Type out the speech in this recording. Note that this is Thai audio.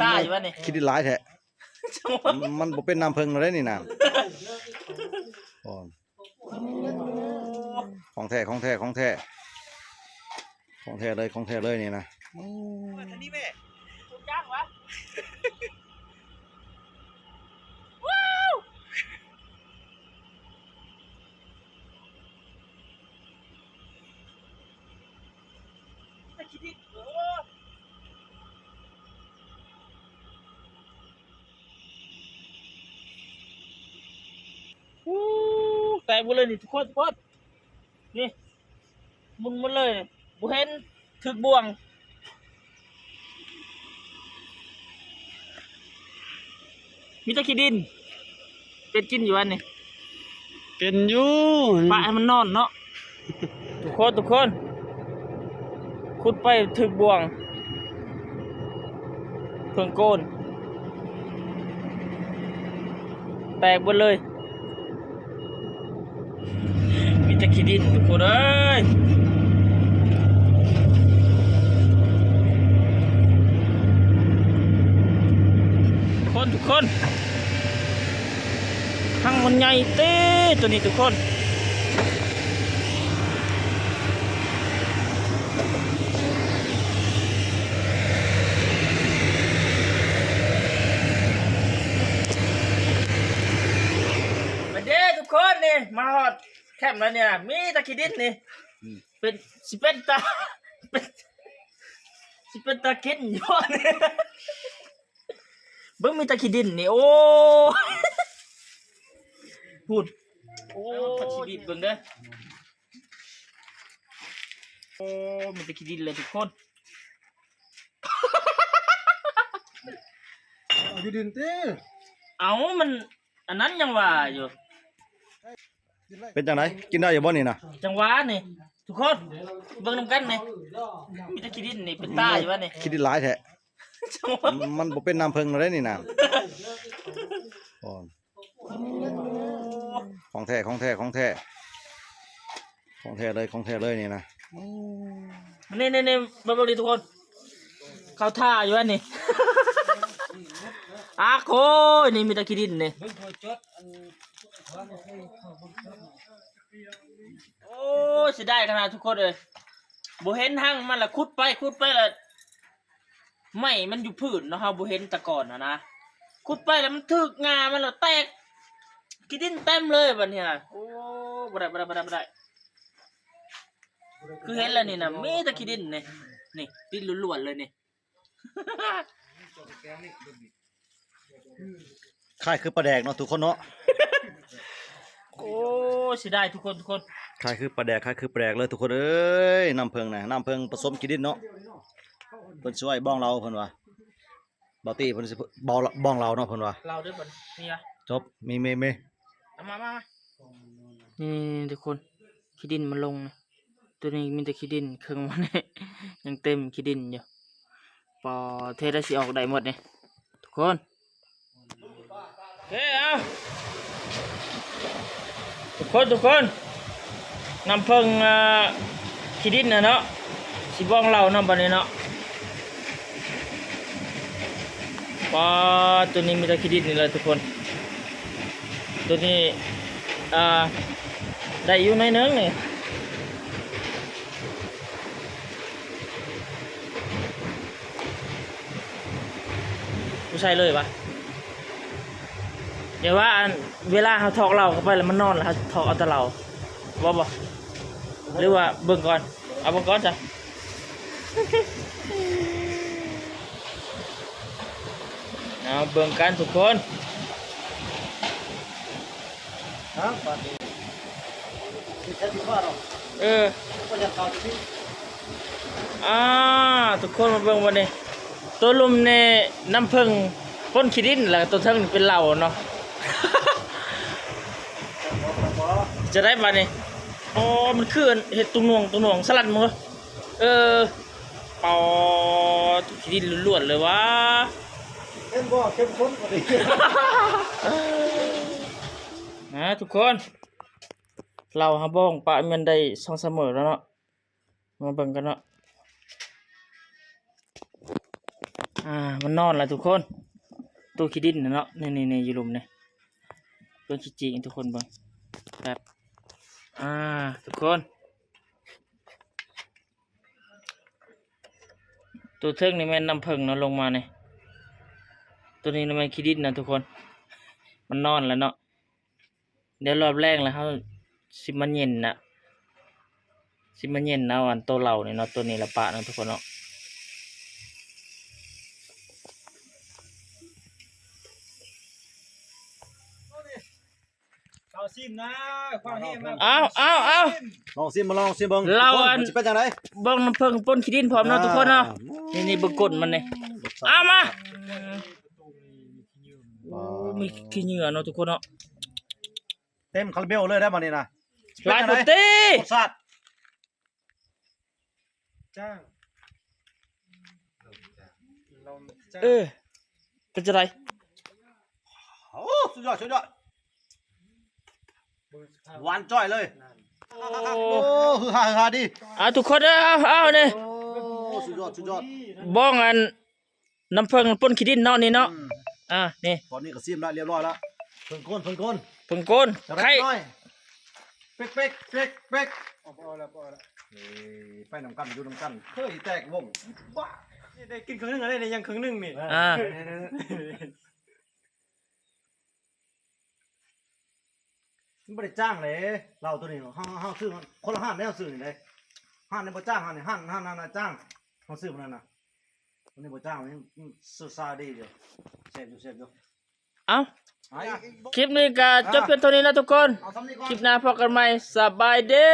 ตาอยู่วะนี่คิดได้หลายแท้มันบ่เป็นน้ำเพิงเลยนี่นะของแท้ของแท้ของแท้ของแท้เลยของแท้เลยนี่นะอันนี้แม่คุณจ้างวะแต่บุเลยนี่ทุกคนนี่มุนเลยบุเห็นถึกบ่วงมีตะขี้ดินเป็ดกินอยู่อันนี้เป็นอยู่ปะให้มันนอนเนาะทุกคนขุดไปถึกบ่วงเพิ่งโกนแตกหมดเลยมีตะขี้ดินทุกคนเอ้ยทุกคนทั้งมันใหญ่เต้ตัวนี้ทุกคนมาเด้ทุกคนนี่มาฮอดแคมป์แล้วเนี่ยมีตะขี้ดินนี่เป็นสิเป็นตากินอยู่เนี่ยเบิ่งมีตะขี้ดินนี่โอ้พูดโอ้ตะขี้ดินเบิ่งเด้อโอ้มีตะขี้ดินเลยทุกคนอยู่ดินเต้เอามันอันนั้นยังว่าอยู่เป็นจังไดกินได้อยู่บ่นี่นะจังหวะนี่ทุกคนเบิ่งนำกันนี่มีตะขี้ดินนี่เป็นตาอยู่วะนี่คิดได้หลายแท้มันบ่เป็นน้ำเพิงเลยนี่นะของแท้ของแท้ของแท้ของแท้เลยของแท้เลยนี่นะนี่มาบอกดิทุกคนเขาท่าอยู่อันนี้อาโคนี่มีตะขี้ดินนี่โอ้เสียดายขนาดทุกคนเลยบ่เห็นหั่งมันละขุดไปละไม่มันอยู่พื้นเนาะครับบ่เห็นแต่ก่อนนะขุดไปแล้วมันถึกงามันละแตกขี้ดินเต็มเลยบัดนี้น่ะโอ้บ่ได้คือเห็นแล้วนี่นะมีแต่ขี้ดินนี่ดินล้วนๆเลยนี่ ค่ายคือปลาแดกเนาะทุกคนเนาะ โอ้เสียดายทุกคนค่ายคือปลาแดกค่ายคือปลาแดกเลยทุกคนเอ้ยน้ำเพิงนะน้ำเพิงผสมขี้ดินเนาะเพิ่นช่วยบ้องเราเพิ่นว่าบ่ตี้เพิ่นสิบ้องเราเนาะเพิ่นว่าเราด้วยบ่นี่อ่ะจบมีเอามานี่ทุกคนขี้ดินมันลงนะตัวนี้มีแต่ขี้ดินครึ่งมันนี่ยังเต็มขี้ดินอยู่พอเทได้สิออกได้หมดนี่ทุกคนเฮ้ยเอาทุกคนน้ำเพิงขี้ดินนะเนาะสิบ้องเราน้ำบัดนี้เนาะพอตัวนี้มีแต่ขี้ดินนี่เลยทุกคนตัวนี้ได้อยู่ในเนื้อนี่กูใส่เลยปะเดี๋ยวว่าเวลาเขาถอกเราเข้าไปแล้วมันนอนแล้วเขาถอกเอาแต่เราบ่หรือว่าเบิ่งก่อนเอาเบิ่งก่อนจ้ะเอาเบิ่งกันทุกคนทุกคนมาเบิ่งวันนี้ตัวลุมในน้ำผึ้งพ่นขี้ดินแล้วตัวเทิงเป็นเหล่าเนาะ จะได้มาเนี่ยอ๋อมันคือเห็ดตุงหน่วงสลัดมือเอาขี้ดินล้วนๆเลยวะเข้มข้นกว่านี้นะทุกคนเราหาบ้องปะมันได้2 เสมอแล้วเนาะมาเบิ่งกันเนาะ มันนอนแล้วทุกคนตัวขี้ดินนะเนาะนี่อยู่หลุมนี่เบิ่งขี้จีกทุกคนเบิ่งแบบทุกคนตัวเทิงนี่แม่นน้ำผึ้งเนาะลงมาเนี่ยตัวนี้มันขี้ดินนะทุกคนมันนอนแล้วเนาะเดี๋ยวรอบแรกแล้วเขาสิมันเย็นนะวันตัวเหล่าเนี่ยเนาะตัวนี้ละปะนะทุกคนเนาะ เอาซิมนะความเฮมา เอา ลองซิมลองซิมเบิ่ง เรา ทุกคน อัน มันสิเป็นจังได๋ เบิ่งน้ำผึ้งป่นขี้ดินพร้อมเนาะทุกคนเนาะนี่เบิ่งก้นมันนี่เอามาโอ้มีขี้เหงื่อเนาะทุกคนเนาะ เต็มคาราเบลเลยได้บ่นี่นะ ลายพุตตี้ รสชาติ จ้างเราจ้าง เป็นจังได โอ้สุดยอดหวานจ้อยเลยโอ้ฮือฮาดี ทุกคนเอานี่ โอ้สุดยอด บ้องอันน้ำผึ้งป่นขี้ดินเนาะนี่เนาะนี่ ตอนนี้ก็ซิมแล้วเรียบร้อยแล้วเพิ่งก้น ผึ้งก้น จะ ไข่ น้อยเป๊ก เอาละ ไปนำกันอยู่นำกันเฮ้ยแตกวงบ้า ได้กินครึ่งนึงอะไรเนี่ยยังครึ่งนึงนี่ มันบ่ได้จ้างเลยเราตัวนี้เฮาซื้อคนละห้านได้เฮาซื้อนี่เลยห้านนี่บ่จ้างห้านนี่ห้านน่ะจ้างเฮาซื้อมันนั่นน่ะมันนี่บ่จ้างมันซื้อซาดีเดียวเสพอยู่ เอา ไอ้ คลิปนี้ก็จบเพียงเท่านี้นะทุกคน เอาซ้ำนี่ก่อน คลิปหน้าพบกันใหม่สบายดี